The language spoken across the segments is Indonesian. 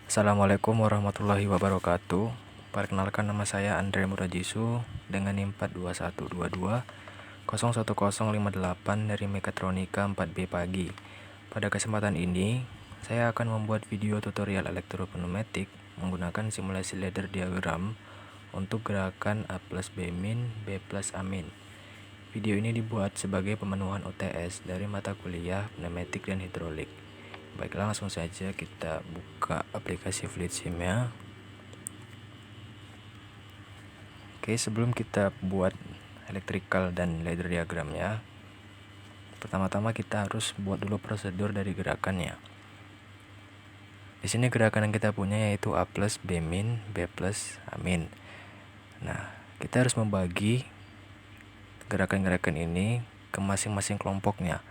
Assalamualaikum warahmatullahi wabarakatuh. Perkenalkan, nama saya Andre Murajisu dengan NIM 42122010058 dari Mekatronika 4B Pagi. Pada kesempatan ini, saya akan membuat video tutorial elektropneumatik menggunakan simulasi ladder diagram untuk gerakan A plus B min, B plus A min. Video ini dibuat sebagai pemenuhan UTS dari mata kuliah pneumatik dan hidrolik. Baiklah, langsung saja kita buka aplikasi Fluid Sim ya. Oke, sebelum kita buat electrical dan ladder diagramnya, pertama-tama kita harus buat dulu prosedur dari gerakannya. Di sini gerakan yang kita punya yaitu A plus B min, B plus A min. Nah, kita harus membagi gerakan-gerakan ini ke masing-masing kelompoknya,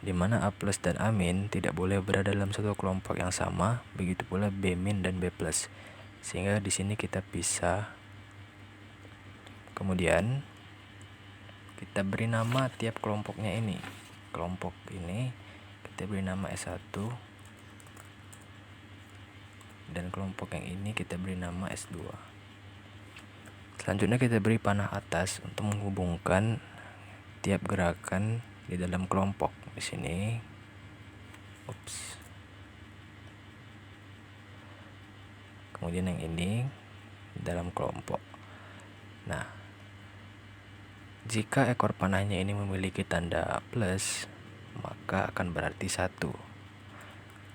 di mana A plus dan A min tidak boleh berada dalam satu kelompok yang sama, begitu pula B min dan B plus, sehingga di sini kita pisah. Kemudian kita beri nama tiap kelompoknya ini. Kelompok ini kita beri nama S1, dan kelompok yang ini kita beri nama S2. Selanjutnya kita beri panah atas untuk menghubungkan tiap gerakan di dalam kelompok. Di sini, kemudian yang ini dalam kelompok. Nah, jika ekor panahnya ini memiliki tanda plus, maka akan berarti 1.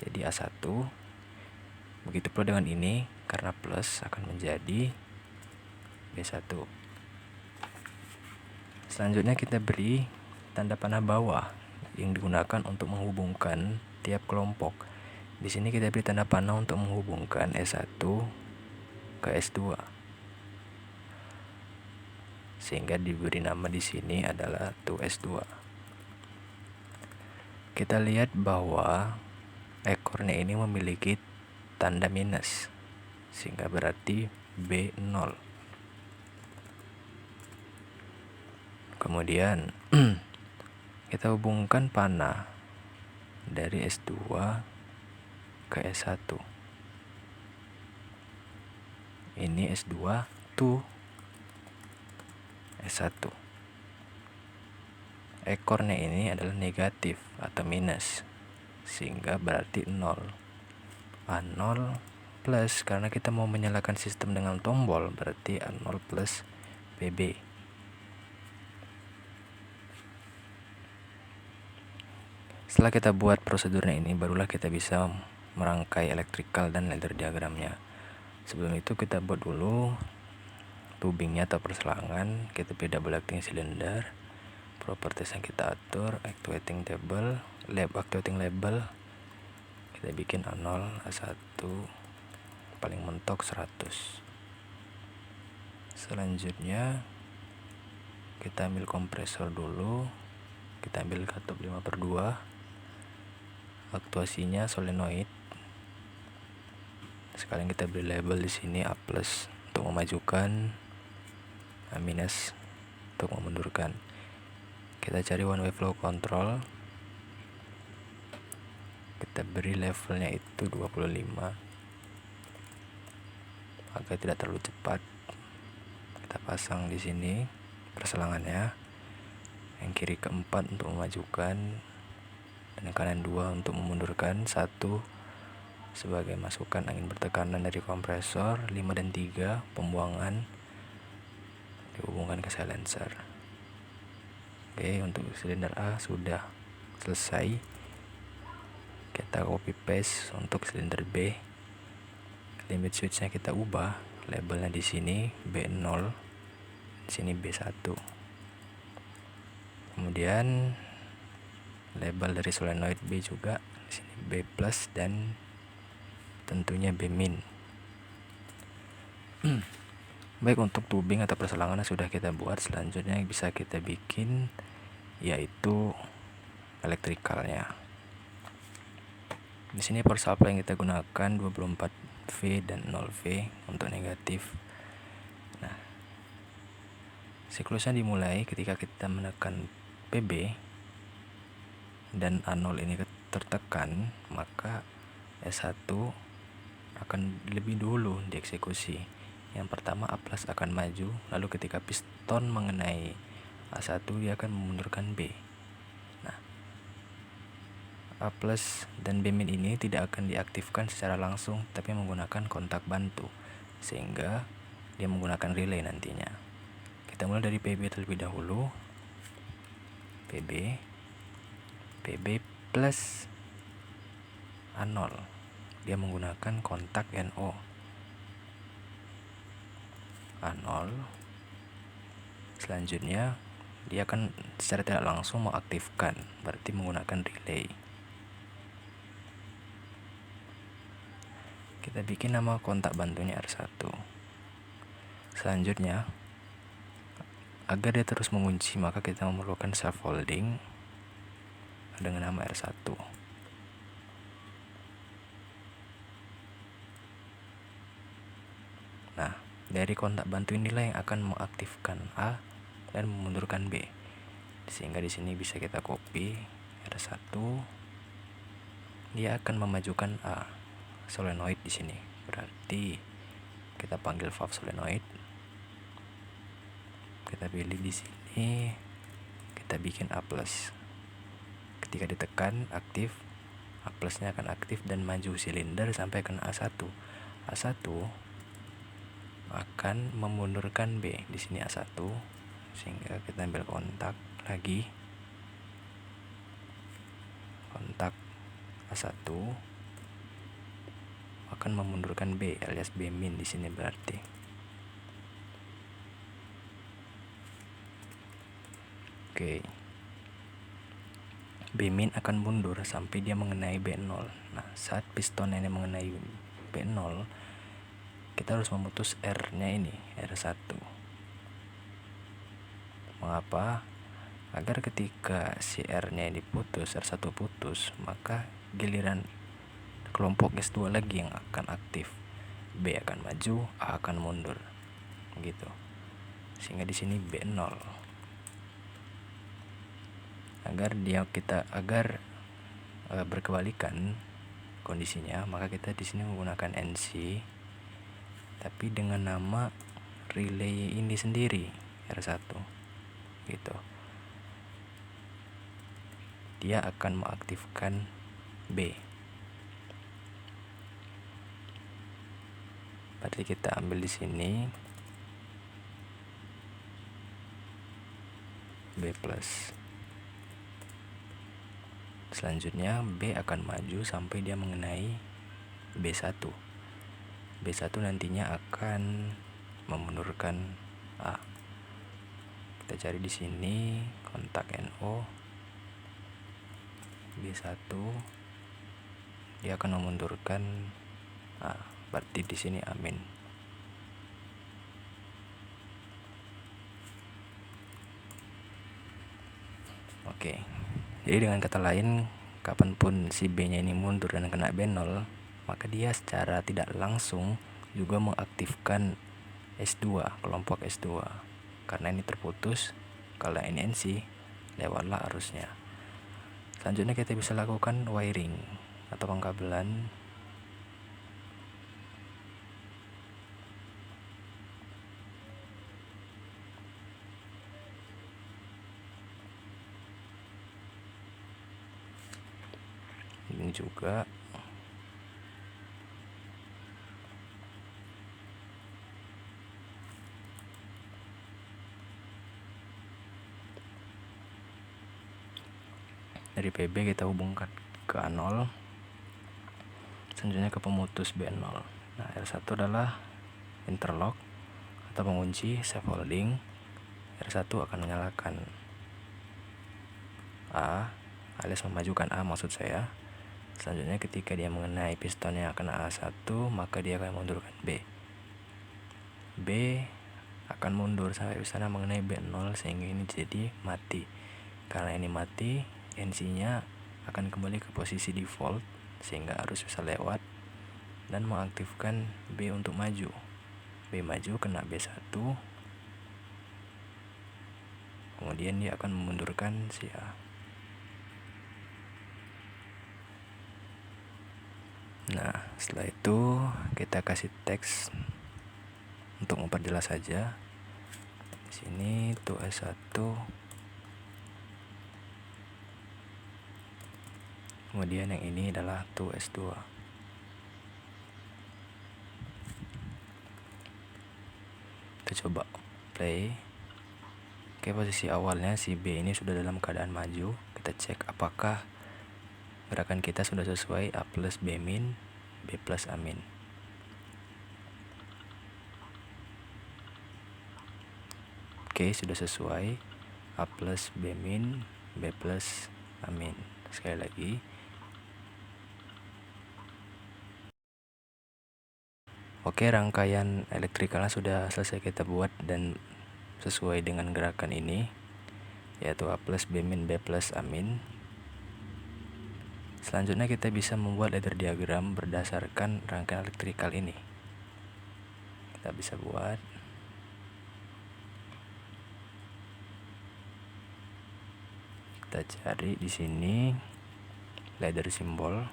Jadi A1. Begitu pula dengan ini, karena plus akan menjadi B1. Selanjutnya kita beri tanda panah bawah yang digunakan untuk menghubungkan tiap kelompok. Di sini kita beri tanda panah untuk menghubungkan S1 ke S2, sehingga diberi nama di sini adalah 2S2. Kita lihat bahwa ekornya ini memiliki tanda minus, sehingga berarti B0. Kemudian kita hubungkan panah dari S2 ke S1. Ini S2 to S1. Ekornya ini adalah negatif atau minus, sehingga berarti 0. A0 plus, karena kita mau menyalakan sistem dengan tombol, berarti A0 plus BB. Setelah kita buat prosedurnya ini, barulah kita bisa merangkai electrical dan ladder diagramnya. Sebelum itu kita buat dulu tubingnya atau perselangan. Kita pilih double acting cylinder, properties yang kita atur, actuating label, kita bikin A0, A1, paling mentok 100. Selanjutnya kita ambil kompresor dulu, kita ambil katup 5/2, aktuasinya solenoid. Sekarang kita beri label di sini A plus untuk memajukan, A minus untuk memundurkan. Kita cari one way flow control, kita beri levelnya itu 25 agar tidak terlalu cepat. Kita pasang di sini perselangannya, yang kiri ke4 untuk memajukan, dan yang kanan 2 untuk memundurkan. 1 sebagai masukan angin bertekanan dari kompresor, 5 dan 3 pembuangan dihubungkan ke silencer. Oke, untuk silinder A sudah selesai. Kita copy paste untuk silinder B. Limit switchnya kita ubah, labelnya di sini B0, di sini B1. Kemudian label dari solenoid B juga di sini B plus, dan tentunya B min. Baik, untuk tubing atau perselangan sudah kita buat. Selanjutnya yang bisa kita bikin yaitu elektrikalnya. Di sini power supply yang kita gunakan 24V dan 0V untuk negatif. Nah, siklusnya dimulai ketika kita menekan PB dan A0 ini tertekan, maka S1 akan akan lebih dulu dieksekusi. Yang pertama A plus akan maju, lalu ketika piston mengenai A1 dia akan memundurkan B. Nah, A plus dan B min ini tidak akan diaktifkan secara langsung, tapi menggunakan kontak bantu, sehingga dia menggunakan relay nantinya. Kita mulai dari PB terlebih dahulu. PB plus A0, dia menggunakan kontak NO. A0, selanjutnya dia akan secara tidak langsung mengaktifkan, berarti menggunakan relay. Kita bikin nama kontak bantunya R1. Selanjutnya, agar dia terus mengunci, maka kita memerlukan scaffolding dengan nama R1. Nah, dari kontak bantu inilah yang akan mengaktifkan A dan memundurkan B. Sehingga di sini bisa kita copy R1. Dia akan memajukan A solenoid di sini. Berarti kita panggil valve solenoid. Kita pilih di sini. Kita bikin A+. Ketika ditekan aktif, A plusnya akan aktif dan maju silinder sampai kena A1. A1 akan memundurkan B di sini A1, sehingga kita ambil kontak lagi, kontak A1 akan memundurkan B alias B min di sini berarti. Oke. B min akan mundur sampai dia mengenai B0. Nah, saat piston ini mengenai B0, kita harus memutus R-nya ini, R1. Mengapa? Agar ketika si R-nya diputus, R1 putus, maka giliran kelompok S2 lagi yang akan aktif. B akan maju, A akan mundur. Gitu. Sehingga di sini B0. Agar berkebalikan kondisinya, maka kita di sini menggunakan NC tapi dengan nama relay ini sendiri, R1. Gitu. Dia akan mengaktifkan B. Berarti kita ambil di sini B+. Selanjutnya B akan maju sampai dia mengenai B1. B1 nantinya akan memundurkan A. Kita cari di sini kontak NO. B1 dia akan memundurkan A. Berarti di sini amin. Oke. Jadi dengan kata lain, kapanpun si B-nya ini mundur dan kena B0, maka dia secara tidak langsung juga mengaktifkan S2, kelompok S2. Karena ini terputus, kalau ini NC, lewatlah arusnya. Selanjutnya kita bisa lakukan wiring atau pengkabelan. Ini juga dari PB kita hubungkan ke A0, selanjutnya ke pemutus B0. Nah, R1 adalah interlock atau pengunci scaffolding. R1 akan menyalakan A alias memajukan A maksud saya. Selanjutnya ketika dia mengenai pistonnya kena A1, maka dia akan mundurkan B. B akan mundur sampai pistonnya mengenai B0 sehingga ini jadi mati. Karena ini mati, NC-nya akan kembali ke posisi default sehingga arus bisa lewat dan mengaktifkan B untuk maju. B maju kena B1. Kemudian dia akan memundurkan si A. Nah, setelah itu kita kasih teks untuk memperjelas saja. Di sini to S1, kemudian yang ini adalah to S2. Kita coba play. Oke, posisi awalnya si B ini sudah dalam keadaan maju. Kita cek apakah gerakan kita sudah sesuai A plus B min, B plus A min. Oke, sudah sesuai A plus B min, B plus A min. Sekali lagi. Oke, rangkaian elektrikalnya sudah selesai kita buat dan sesuai dengan gerakan ini, yaitu A plus B min, B plus A min. Selanjutnya kita bisa membuat ladder diagram berdasarkan rangkaian elektrikal ini. Kita bisa buat. Kita cari di sini ladder simbol.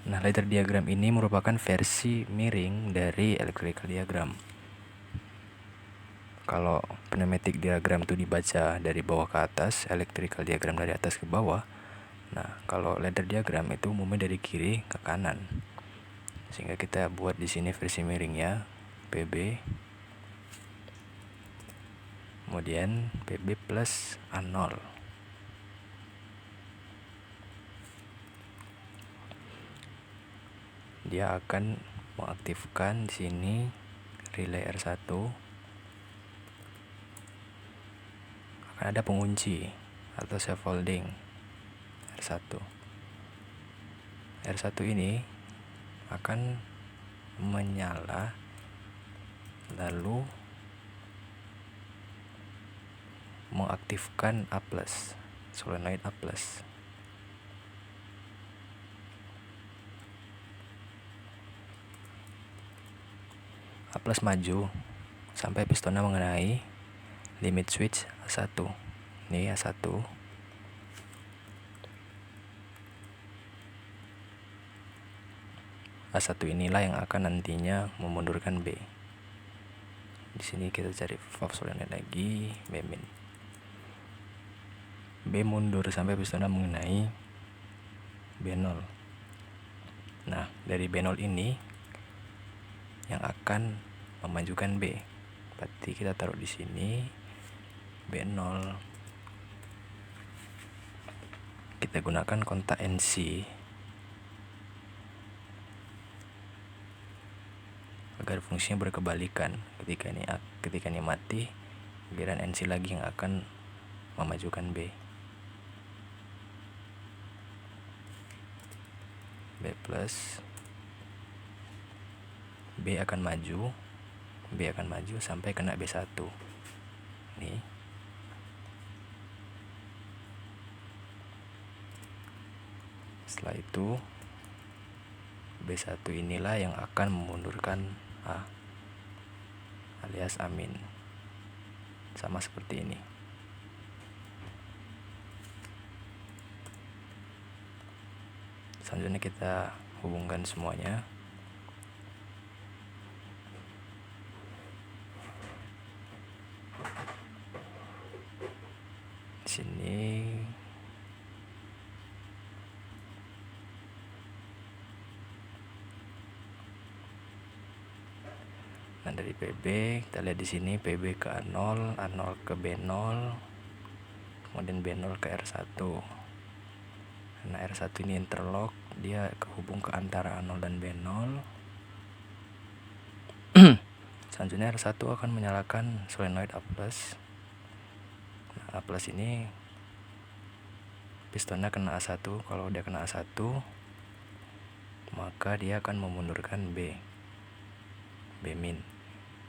Nah, ladder diagram ini merupakan versi miring dari electrical diagram. Kalau pneumatic diagram itu dibaca dari bawah ke atas, electrical diagram dari atas ke bawah. Nah, kalau ladder diagram itu umumnya dari kiri ke kanan. Sehingga kita buat di sini versi miringnya, PB. Kemudian PB plus A0. Dia akan mengaktifkan di sini relay R1. Akan ada pengunci atau scaffolding R1. R1 ini akan menyala lalu mengaktifkan A+, solenoid A+. A+ maju sampai pistonnya mengenai limit switch A1. Ini A1. A1 inilah yang akan nantinya memundurkan B. Di sini kita cari valve solenoid lagi, B min. B mundur sampai pistonnya mengenai B0. Nah, dari B0 ini yang akan memajukan B. Berarti kita taruh di sini B0. Kita gunakan kontak NC agar fungsinya berkebalikan. Ketika ini mati, giliran NC lagi yang akan memajukan B. B plus, B akan maju sampai kena B1. Nih. Setelah itu B1 inilah yang akan memundurkan A alias amin. Sama seperti ini. Selanjutnya kita hubungkan semuanya. Di sini nah, dari PB kita lihat di sini PB ke A0, A0 ke B0, kemudian B0 ke R1. Nah, R1 ini interlock, dia kehubung ke antara A0 dan B0. Selanjutnya R1 akan menyalakan solenoid A+. Nah, A+ ini pistonnya kena A1. Kalau dia kena A1, maka dia akan memundurkan B min.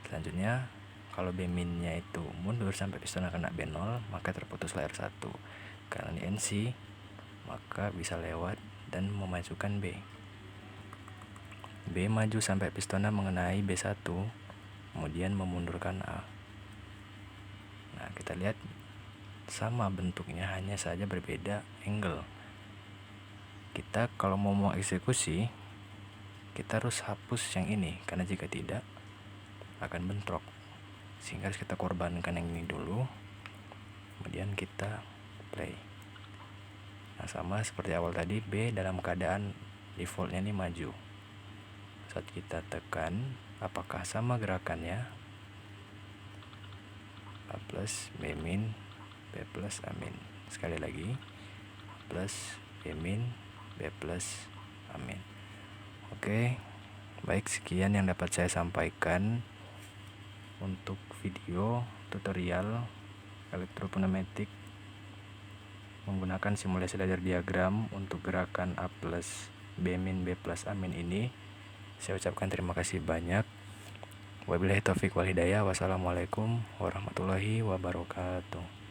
Selanjutnya kalau B minnya itu mundur sampai pistonnya kena B0, maka terputuslah R1. Karena ini NC, maka bisa lewat dan memajukan B. B maju sampai pistonnya mengenai B1, kemudian memundurkan A. Nah, kita lihat sama bentuknya, hanya saja berbeda angle. Kita kalau mau eksekusi, kita harus hapus yang ini, karena jika tidak akan bentrok, sehingga harus kita korbankan yang ini dulu, kemudian kita play. Nah, sama seperti awal tadi, B dalam keadaan defaultnya ini maju. Saat kita tekan, apakah sama gerakannya? A plus B min B plus A min. Sekali lagi, plus B min B plus A min. Oke, baik, sekian yang dapat saya sampaikan untuk video tutorial elektropneumatik menggunakan simulasi ladder diagram untuk gerakan A plus B min B plus A min ini. Saya ucapkan terima kasih banyak. Wabillahi taufik wal hidayah. Wassalamualaikum warahmatullahi wabarakatuh.